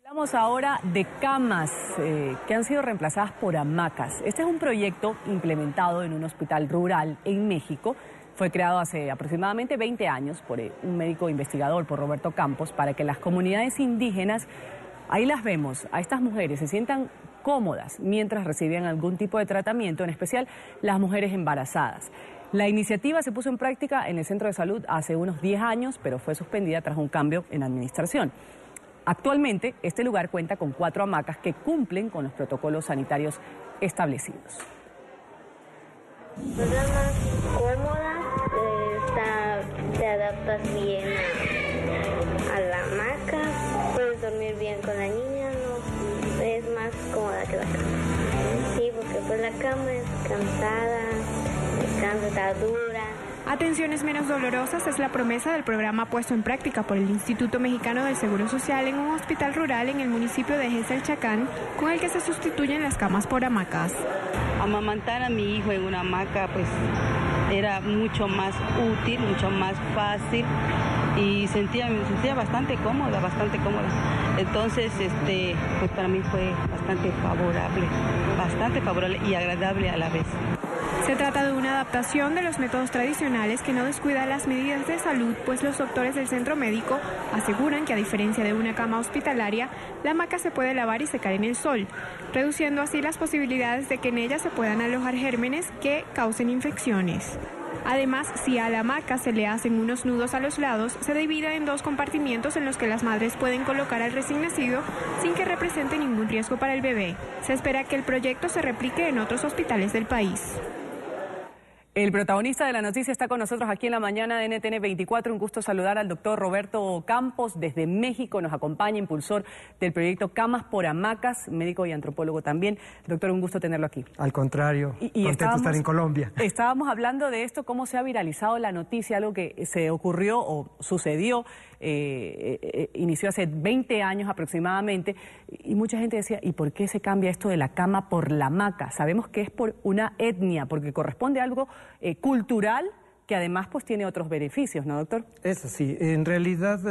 Hablamos ahora de camas que han sido reemplazadas por hamacas. Este es un proyecto implementado en un hospital rural en México. Fue creado hace aproximadamente 20 años por un médico investigador, por Roberto Campos, para que las comunidades indígenas, ahí las vemos, a estas mujeres se sientan cómodas mientras reciben algún tipo de tratamiento, en especial las mujeres embarazadas. La iniciativa se puso en práctica en el centro de salud hace unos 10 años, pero fue suspendida tras un cambio en administración. Actualmente, este lugar cuenta con 4 hamacas que cumplen con los protocolos sanitarios establecidos. Es la más cómoda, te adaptas bien a la hamaca, puedes dormir bien con la niña, no, es más cómoda que la cama. Sí, porque pues la cama es cansada, está dura. Atenciones menos dolorosas es la promesa del programa puesto en práctica por el Instituto Mexicano del Seguro Social en un hospital rural en el municipio de Jesel-Chacán, con el que se sustituyen las camas por hamacas. Amamantar a mi hijo en una hamaca pues era mucho más útil, mucho más fácil y me sentía bastante cómoda. Entonces, pues para mí fue bastante favorable y agradable a la vez. Se trata de una adaptación de los métodos tradicionales que no descuida las medidas de salud, pues los doctores del centro médico aseguran que, a diferencia de una cama hospitalaria, la hamaca se puede lavar y secar en el sol, reduciendo así las posibilidades de que en ella se puedan alojar gérmenes que causen infecciones. Además, si a la hamaca se le hacen unos nudos a los lados, se divide en 2 compartimientos en los que las madres pueden colocar al recién nacido sin que represente ningún riesgo para el bebé. Se espera que el proyecto se replique en otros hospitales del país. El protagonista de la noticia está con nosotros aquí en la mañana de NTN 24. Un gusto saludar al doctor Roberto Campos desde México. Nos acompaña, impulsor del proyecto Camas por Hamacas, médico y antropólogo también. Doctor, un gusto tenerlo aquí. Al contrario, contento de estar en Colombia. Estábamos hablando de esto, cómo se ha viralizado la noticia, algo que se ocurrió o sucedió, inició hace 20 años aproximadamente, y mucha gente decía, ¿y por qué se cambia esto de la cama por la hamaca? Sabemos que es por una etnia, porque corresponde a algo cultural que además pues tiene otros beneficios, ¿no, doctor? Eso sí, en realidad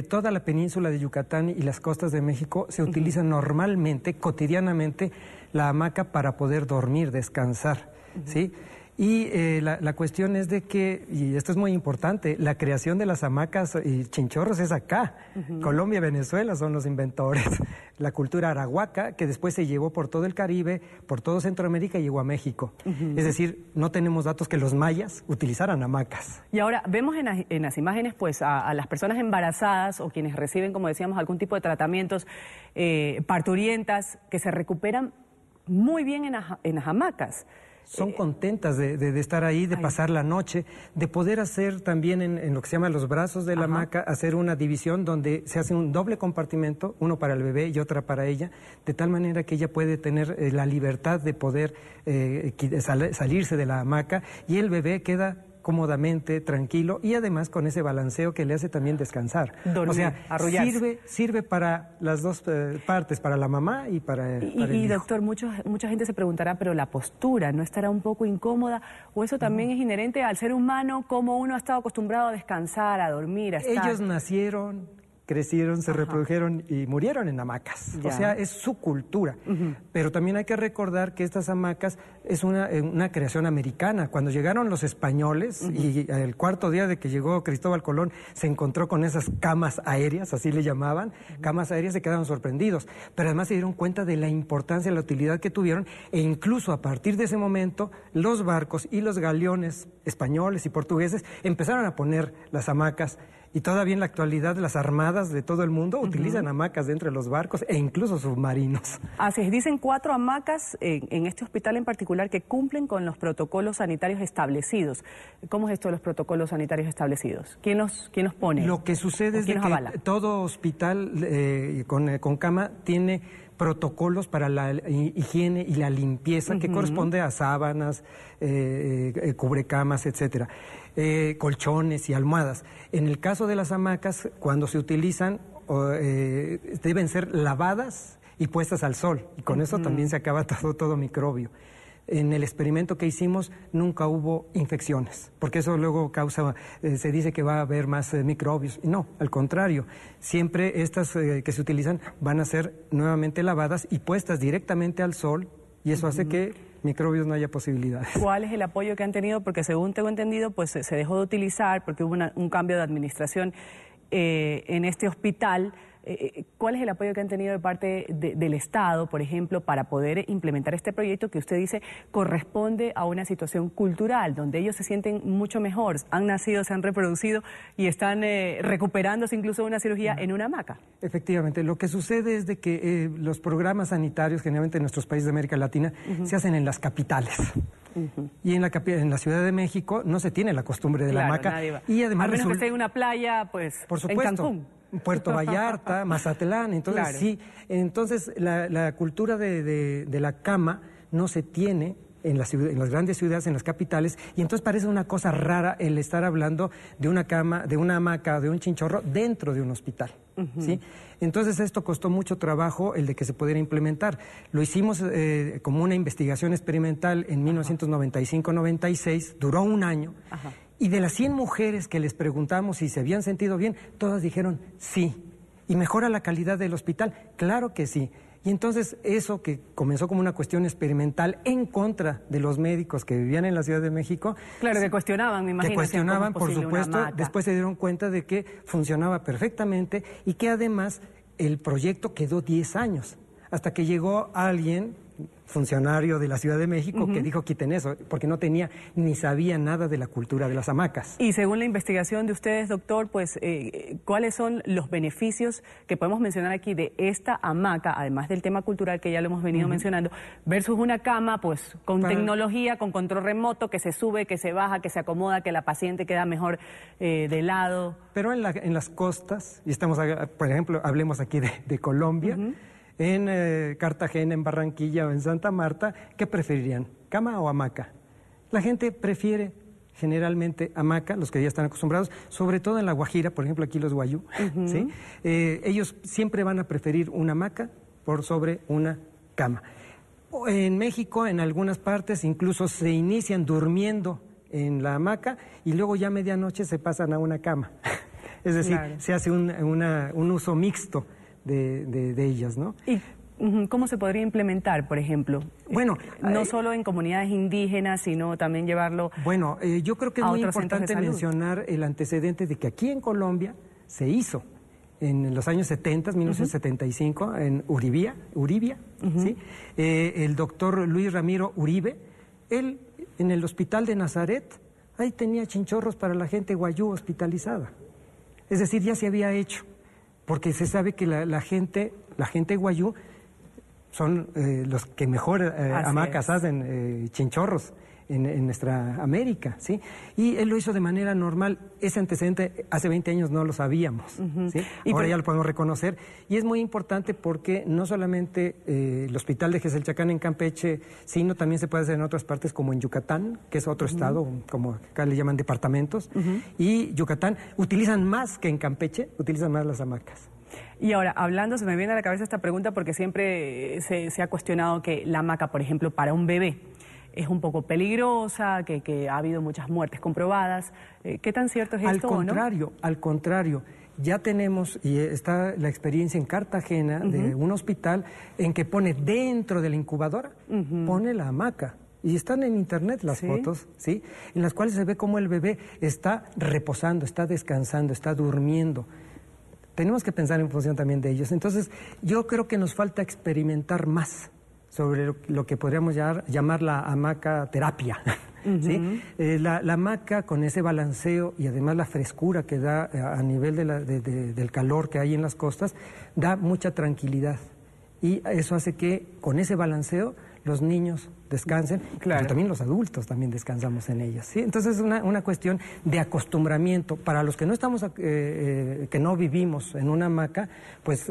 toda la península de Yucatán y las costas de México se utiliza normalmente, cotidianamente, la hamaca para poder dormir, descansar, ¿sí? Y la cuestión es de que, y esto es muy importante, la creación de las hamacas y chinchorros es acá. Colombia y Venezuela son los inventores. La cultura arahuaca, que después se llevó por todo el Caribe, por todo Centroamérica y llegó a México. Es decir, no tenemos datos que los mayas utilizaran hamacas. Y ahora, vemos en las imágenes pues a las personas embarazadas o quienes reciben, como decíamos, algún tipo de tratamientos, parturientas, que se recuperan muy bien en las hamacas. Son contentas de estar ahí, de pasar la noche, de poder hacer también en lo que se llama los brazos de la hamaca, hacer una división donde se hace un doble compartimento, uno para el bebé y otra para ella, de tal manera que ella puede tener la libertad de poder salirse de la hamaca y el bebé queda cómodamente, tranquilo y además con ese balanceo que le hace también descansar. Dormir, o sea, arrullarse. sirve para las dos partes, para la mamá y para el hijo. Y doctor, mucha gente se preguntará, pero la postura ¿no estará un poco incómoda? ¿O eso también es inherente al ser humano, como uno ha estado acostumbrado a descansar, a dormir, a estar? Ellos nacieron, crecieron, se reprodujeron y murieron en hamacas. O sea, es su cultura. Pero también hay que recordar que estas hamacas es una creación americana. Cuando llegaron los españoles y el 4º día de que llegó Cristóbal Colón se encontró con esas camas aéreas, así le llamaban, camas aéreas, se quedaron sorprendidos. Pero además se dieron cuenta de la importancia, la utilidad que tuvieron e incluso a partir de ese momento los barcos y los galeones españoles y portugueses empezaron a poner las hamacas. Y todavía en la actualidad las armadas de todo el mundo utilizan hamacas dentro de los barcos e incluso submarinos. Así es, dicen 4 hamacas en este hospital en particular que cumplen con los protocolos sanitarios establecidos. ¿Cómo es esto de los protocolos sanitarios establecidos? ¿Quién los pone? Lo que sucede es de que todo hospital con cama tiene protocolos para la higiene y la limpieza que corresponde a sábanas, cubrecamas, etcétera, colchones y almohadas. En el caso de las hamacas, cuando se utilizan, deben ser lavadas y puestas al sol, y con eso también se acaba todo microbio. en el experimento que hicimos nunca hubo infecciones, porque eso luego causa, se dice que va a haber más microbios. Y no, al contrario, siempre estas que se utilizan van a ser nuevamente lavadas y puestas directamente al sol, y eso hace que microbios no haya posibilidades. ¿Cuál es el apoyo que han tenido? Porque según tengo entendido, pues se dejó de utilizar porque hubo un cambio de administración en este hospital. ¿Cuál es el apoyo que han tenido de parte del Estado, por ejemplo, para poder implementar este proyecto que usted dice corresponde a una situación cultural, donde ellos se sienten mucho mejor, han nacido, se han reproducido y están recuperándose incluso de una cirugía en una hamaca? Efectivamente, lo que sucede es de que los programas sanitarios, generalmente en nuestros países de América Latina, se hacen en las capitales. Y en la Ciudad de México no se tiene la costumbre de la hamaca. Y además a menos que esté en una playa, pues, por supuesto, en Cancún. Puerto Vallarta, Mazatlán, entonces claro. Sí, entonces la cultura de la cama no se tiene en las grandes ciudades, en las capitales, y entonces parece una cosa rara el estar hablando de una cama, de una hamaca, de un chinchorro dentro de un hospital, ¿sí? Entonces esto costó mucho trabajo el de que se pudiera implementar. Lo hicimos como una investigación experimental en 1995-96, duró un año. Ajá. Y de las 100 mujeres que les preguntamos si se habían sentido bien, todas dijeron sí. ¿Y mejora la calidad del hospital? Claro que sí. Y entonces eso que comenzó como una cuestión experimental en contra de los médicos que vivían en la Ciudad de México. Claro, que cuestionaban, me imagino. Que cuestionaban, por supuesto. Después se dieron cuenta de que funcionaba perfectamente y que además el proyecto quedó 10 años. Hasta que llegó alguien, funcionario de la Ciudad de México, que dijo quiten eso, porque no tenía ni sabía nada de la cultura de las hamacas. Y según la investigación de ustedes, doctor, pues, ¿cuáles son los beneficios que podemos mencionar aquí de esta hamaca, además del tema cultural que ya lo hemos venido mencionando, versus una cama, pues, con tecnología, con control remoto, que se sube, que se baja, que se acomoda, que la paciente queda mejor de lado? Pero en las costas, y estamos, por ejemplo, hablemos aquí de Colombia, en Cartagena, en Barranquilla o en Santa Marta, ¿qué preferirían? ¿Cama o hamaca? La gente prefiere generalmente hamaca, los que ya están acostumbrados, sobre todo en La Guajira, por ejemplo, aquí los guayú, ¿sí? Ellos siempre van a preferir una hamaca por sobre una cama. En México, en algunas partes, incluso se inician durmiendo en la hamaca y luego ya a medianoche se pasan a una cama. Es decir, se hace un uso mixto de ellas, ¿no? ¿Y cómo se podría implementar, por ejemplo? Bueno, no solo en comunidades indígenas, sino también llevarlo. Bueno, yo creo que es muy importante mencionar el antecedente de que aquí en Colombia se hizo en los años 70, 1975, en Uribia, ¿sí? El doctor Luis Ramiro Uribe, él en el hospital de Nazaret, ahí tenía chinchorros para la gente guayú hospitalizada. Es decir, ya se había hecho. Porque se sabe que la gente guayú son los que mejor hamacas hacen, chinchorros en nuestra América, ¿sí? Y él lo hizo de manera normal. Ese antecedente hace 20 años no lo sabíamos, ¿sí? Ahora ya lo podemos reconocer. Y es muy importante porque no solamente el hospital de Geselchacán en Campeche, sino también se puede hacer en otras partes como en Yucatán, que es otro estado, como acá le llaman departamentos. Y Yucatán utilizan más que en Campeche, utilizan más las hamacas. Y ahora, hablando, se me viene a la cabeza esta pregunta porque siempre se ha cuestionado que la hamaca, por ejemplo, para un bebé es un poco peligrosa, que ha habido muchas muertes comprobadas. ¿Qué tan cierto es esto o no? Al contrario. Ya tenemos, y está la experiencia en Cartagena, de un hospital en que pone dentro de la incubadora, pone la hamaca. Y están en internet las fotos, ¿sí? En las cuales se ve cómo el bebé está reposando, está descansando, está durmiendo. Tenemos que pensar en función también de ellos. Entonces, yo creo que nos falta experimentar más sobre lo que podríamos llamar la hamaca terapia. ¿Sí? La hamaca con ese balanceo y además la frescura que da a nivel del calor que hay en las costas, da mucha tranquilidad. Y eso hace que con ese balanceo los niños descansen, pero también los adultos también descansamos en ellas, ¿sí? Entonces es una cuestión de acostumbramiento. Para los que no estamos, que no vivimos en una hamaca, pues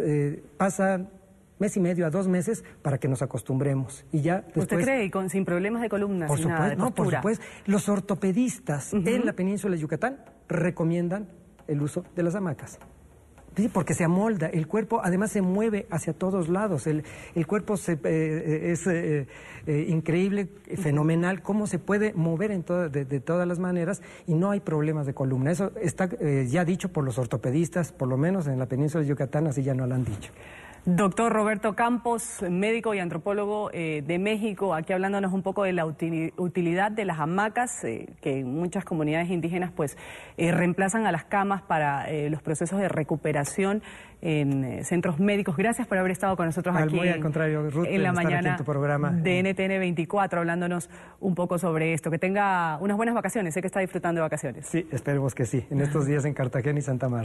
pasa mes y medio a 2 meses para que nos acostumbremos. Y ya después, ¿usted cree? Sin problemas de columna, por sin supuesto, nada de postura. No, por supuesto. Los ortopedistas en la península de Yucatán recomiendan el uso de las hamacas. Sí, porque se amolda, el cuerpo además se mueve hacia todos lados, el cuerpo es increíble, fenomenal, cómo se puede mover de todas las maneras y no hay problemas de columna. Eso está ya dicho por los ortopedistas, por lo menos en la península de Yucatán, así ya no lo han dicho. Doctor Roberto Campos, médico y antropólogo de México, aquí hablándonos un poco de la utilidad de las hamacas, que en muchas comunidades indígenas pues reemplazan a las camas para los procesos de recuperación en centros médicos. Gracias por haber estado con nosotros aquí muy al contrario, Ruth, en la mañana en tu programa de NTN 24, hablándonos un poco sobre esto. Que tenga unas buenas vacaciones, sé que está disfrutando de vacaciones. Sí, esperemos que sí, en estos días en Cartagena y Santa Marta.